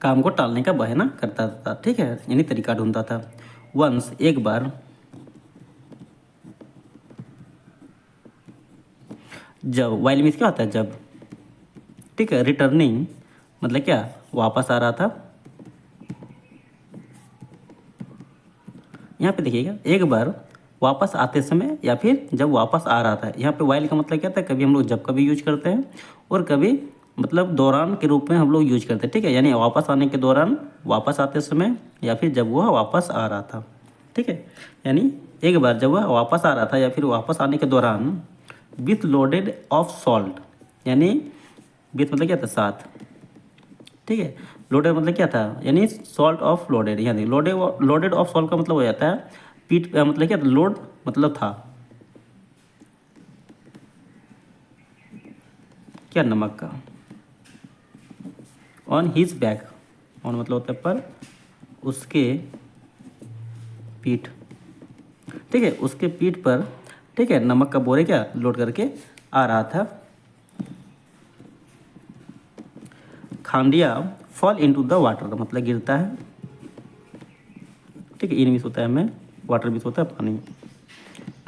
काम को टालने का बहाना करता था, ठीक है, यानी तरीका ढूंढता था। वंस एक बार, जब, वाइल मीन्स क्या होता है जब, ठीक है, रिटर्निंग मतलब क्या, वापस आ रहा था। यहाँ पे देखिएगा, एक बार वापस आते समय या फिर जब वापस आ रहा था। यहाँ पे वाइल का मतलब क्या था, कभी हम लोग जब कभी यूज करते हैं और कभी मतलब दौरान के रूप में हम लोग यूज करते हैं, ठीक है, यानी वापस आने के दौरान, वापस आते समय या फिर जब वह वापस आ रहा था, ठीक है। यानी एक बार जब वह वापस आ रहा था या फिर वापस आने के दौरान, विथ लोडेड ऑफ सॉल्ट, यानी विथ मतलब क्या था, साथ, ठीक है। लोडेड मतलब क्या था, यानी सॉल्ट ऑफ लोडेड, यानी लोडेड ऑफ सॉल्ट का मतलब हो जाता है पीठ, मतलब क्या था, लोड मतलब था क्या, नमक का। ऑन हिज बैक, ऑन मतलब होता है पर, उसके पीठ, ठीक है, उसके पीठ पर, ठीक है, नमक का बोरे क्या लोड करके आ रहा था। खांडिया फॉल इनटू द वाटर मतलब गिरता है, ठीक है, इन मिस होता है में, वाटर मिस होता है पानी,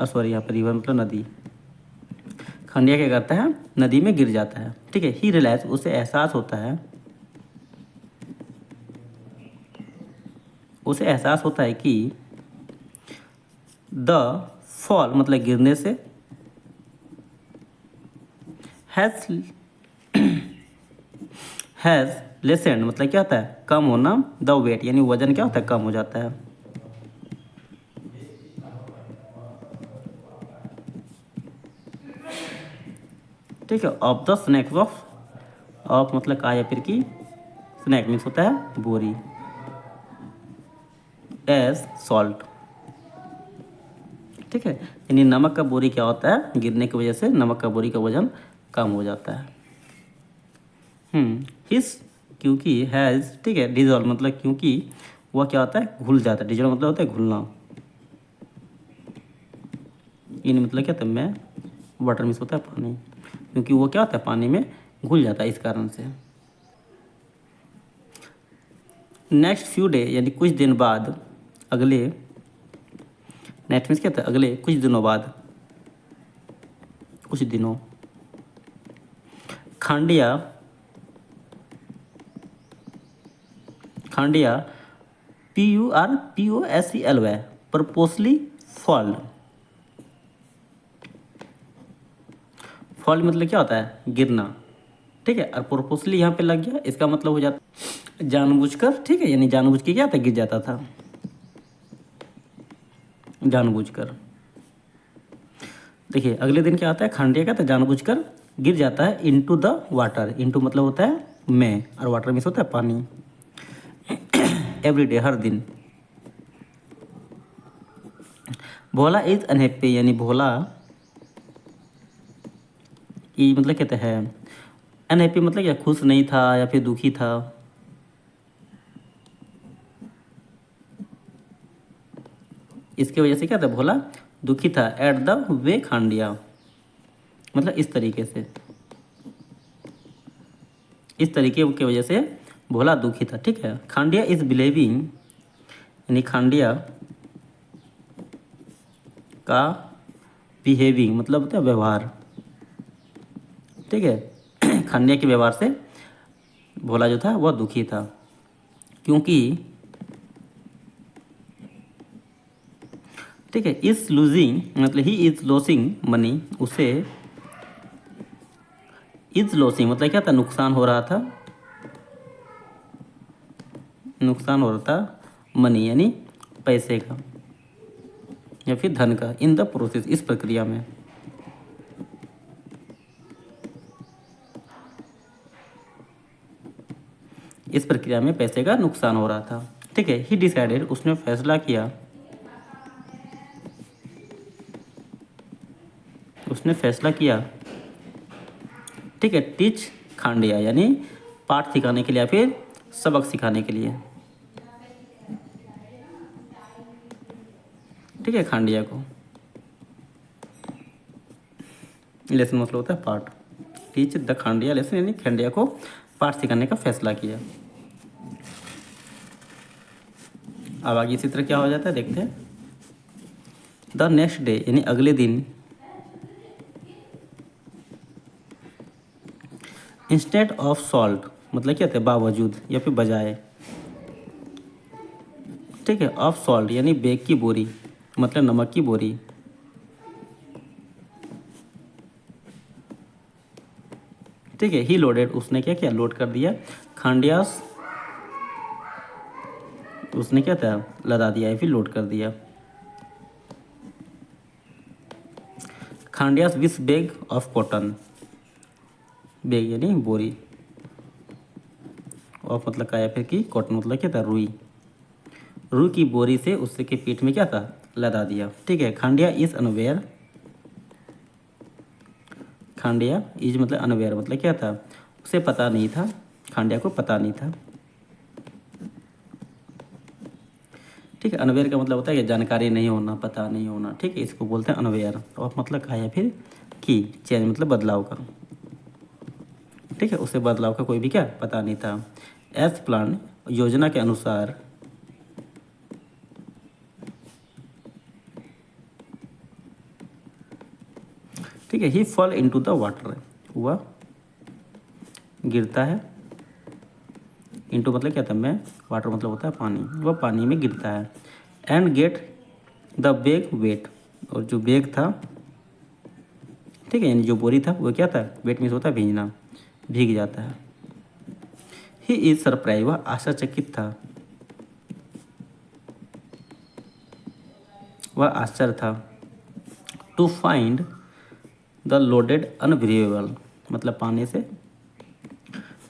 सॉरी यहाँ पर रिवर मतलब नदी। खांडिया क्या करता है, नदी में गिर जाता है, ठीक है। ही रियलाइज, उसे एहसास होता है, उसे एहसास होता है कि द फॉल मतलब गिरने से, हैज़ हैज़ लेसेंड मतलब क्या होता है, कम होना, द वेट यानी वजन क्या होता है, कम हो जाता है। ठीक है, of the snacks of, of मतलब का या फिर की, स्नैक मीन्स होता है बोरी, एज सॉल्ट, ठीक है, यानी नमक का बोरी क्या होता है, गिरने की वजह से नमक का बोरी का वजन कम हो जाता है। हिस, क्योंकि हैज़, ठीक है, डिजॉल्व मतलब क्योंकि वह क्या होता है, घुल जाता है, डिजॉल्व मतलब होता है घुलना, इन मतलब क्या होता है मैं, वाटर मिस होता है पानी, क्योंकि वो क्या होता है पानी में घुल जाता है, इस कारण से। नेक्स्ट फ्यू डे यानी कुछ दिन बाद, अगले, नेक्स्ट मीन्स क्या होता है अगले, कुछ दिनों बाद, कुछ दिनों। खांडिया, खांडिया PURPOSELY परपोसली फॉल्ड, फॉल्ड मतलब क्या होता है, गिरना, ठीक है, और परपोसली यहाँ पे लग गया, इसका मतलब हो जाता जानबूझकर, ठीक है, यानी जानबूझ के क्या था, गिर जाता था, जानबूझकर। देखिए अगले दिन क्या आता है, खांडिया का तो जानबूझकर गिर जाता है इनटू द वाटर, इनटू मतलब होता है में, और वाटर मीन्स होता है पानी। एवरी डे हर दिन। भोला इज अनहैप्पी यानी भोला, ये मतलब कहते हैं अनहैप्पी मतलब क्या, खुश नहीं था या फिर दुखी था, इसकी वजह से क्या था, भोला दुखी था। एट द वे खांडिया मतलब इस तरीके से, इस तरीके की वजह से भोला दुखी था, ठीक है। खांडिया इज बिलीविंग यानी खांडिया का बिहेविंग मतलब होता है व्यवहार, ठीक है। खांडिया के व्यवहार से भोला जो था वह दुखी था, क्योंकि, ठीक है, इज लूजिंग मतलब ही इज लॉसिंग मनी, उसे इज लॉसिंग मतलब क्या था, नुकसान हो रहा था, नुकसान हो रहा था मनी यानी पैसे का या फिर धन का, इन द प्रोसेस इस प्रक्रिया में, इस प्रक्रिया में पैसे का नुकसान हो रहा था, ठीक है। ही डिसाइडेड उसने फैसला किया, उसने फैसला किया, ठीक है, टीच खांडिया यानी पाठ सिखाने के लिए या फिर सबक सिखाने के लिए, ठीक है, खांडिया को। लेसन मतलब होता है पाठ, टीच द खांडिया लेसन यानी खांडिया को पाठ सिखाने का फैसला किया। अब आगे इसी तरह क्या हो जाता है देखते हैं। द नेक्स्ट डे यानी अगले दिन, इंस्टेड ऑफ सॉल्ट मतलब क्या होता है बावजूद या फिर बजाय, ठीक है। ऑफ सॉल्ट यानी बेग की बोरी मतलब नमक की बोरी, ठीक है। ही लोडेड उसने क्या किया लोड कर दिया, खांडियास उसने क्या था लदा दिया या फिर लोड कर दिया। खांडियास विस बैग ऑफ कॉटन, बैग यानी बोरी, ऑफ मतलब का या फिर की, कॉटन मतलब क्या था रुई, रुई की बोरी से उससे के पेट में क्या था लदा दिया, ठीक है। खांडिया इज अनअवेयर, खांडिया इज मतलब अनअवेयर मतलब क्या था उसे पता नहीं था, खांडिया को पता नहीं था, ठीक है। अनअवेयर का मतलब होता है कि जानकारी नहीं होना, पता नहीं होना, ठीक है। इसको बोलते हैं अनअवेयर। ऑफ मतलब का या फिर की, चेंज मतलब बदलाव का, ठीक है। उसे बदलाव का कोई भी क्या पता नहीं था। एज प्लान योजना के अनुसार, ठीक है। ही फॉल इनटू द वाटर, वह गिरता है, इनटू मतलब क्या था में, वाटर मतलब होता है पानी, वह पानी में गिरता है। And get the bag wet, और जो बैग था, ठीक है, यानी जो बोरी था वो क्या था वेट मीन्स होता है भीगना, भीग जाता है। ही इज सरप्राइज वह आश्चर्यचकित था, वह आश्चर्य था। To find the loaded unbelievable मतलब पाने से,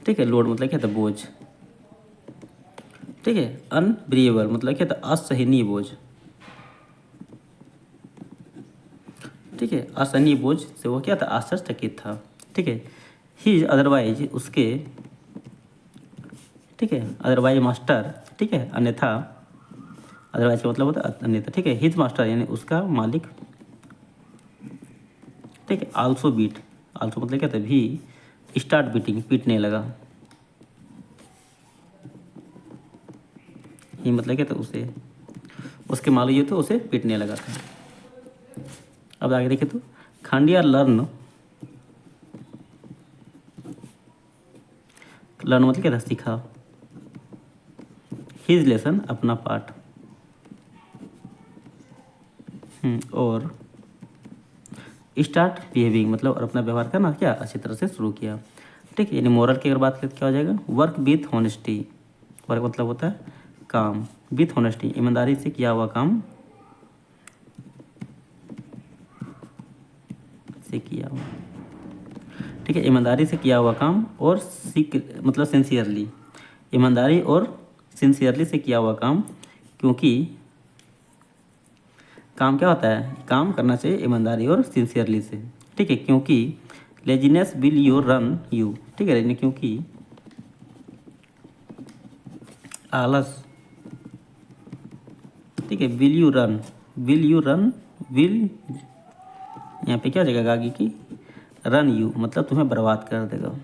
ठीक है। लोड मतलब क्या था बोझ, ठीक है। अनबिलीवेबल मतलब क्या था असहनीय बोझ, ठीक है। असहनीय बोझ से वो क्या था आश्चर्यचकित था, ठीक है। ही अदरवाइज उसके, ठीक है। अदरवाइज मास्टर, ठीक है। अन्यथा, अदरवाइज का मतलब होता है अन्यथा, ठीक है। हिज मास्टर यानी उसका मालिक, ठीक है। आल्सो बीट, आल्सो मतलब क्या था भी, स्टार्ट बीटिंग पीटने लगा, ही मतलब क्या था उसे, उसके मालिक जो थे उसे पीटने लगा था। अब आगे देखे तो खांडिया लर्न, लर्न मतलब क्या था सीखा, हिज लेसन अपना पाठ, और स्टार्ट बिहेविंग मतलब और अपना व्यवहार करना क्या अच्छी तरह से शुरू किया, ठीक है। यानी मोरल की अगर बात करें तो क्या हो जाएगा वर्क विथ होनेस्टी, वर्क मतलब होता है काम, विथ होनेस्टी ईमानदारी से किया हुआ काम, से किया हुआ, ठीक है। ईमानदारी से किया हुआ काम और सीख मतलब सिंसियरली, ईमानदारी और सिंसियरली से किया हुआ काम, क्योंकि काम क्या होता है काम करना चाहिए ईमानदारी और सिंसियरली से, ठीक है। क्योंकि laziness will you run you, ठीक है। यानी क्योंकि आलस, ठीक है। Will you run, will you run, will यहाँ पे क्या हो जाएगा आगे की रन यू मतलब तुम्हें बर्बाद कर देगा,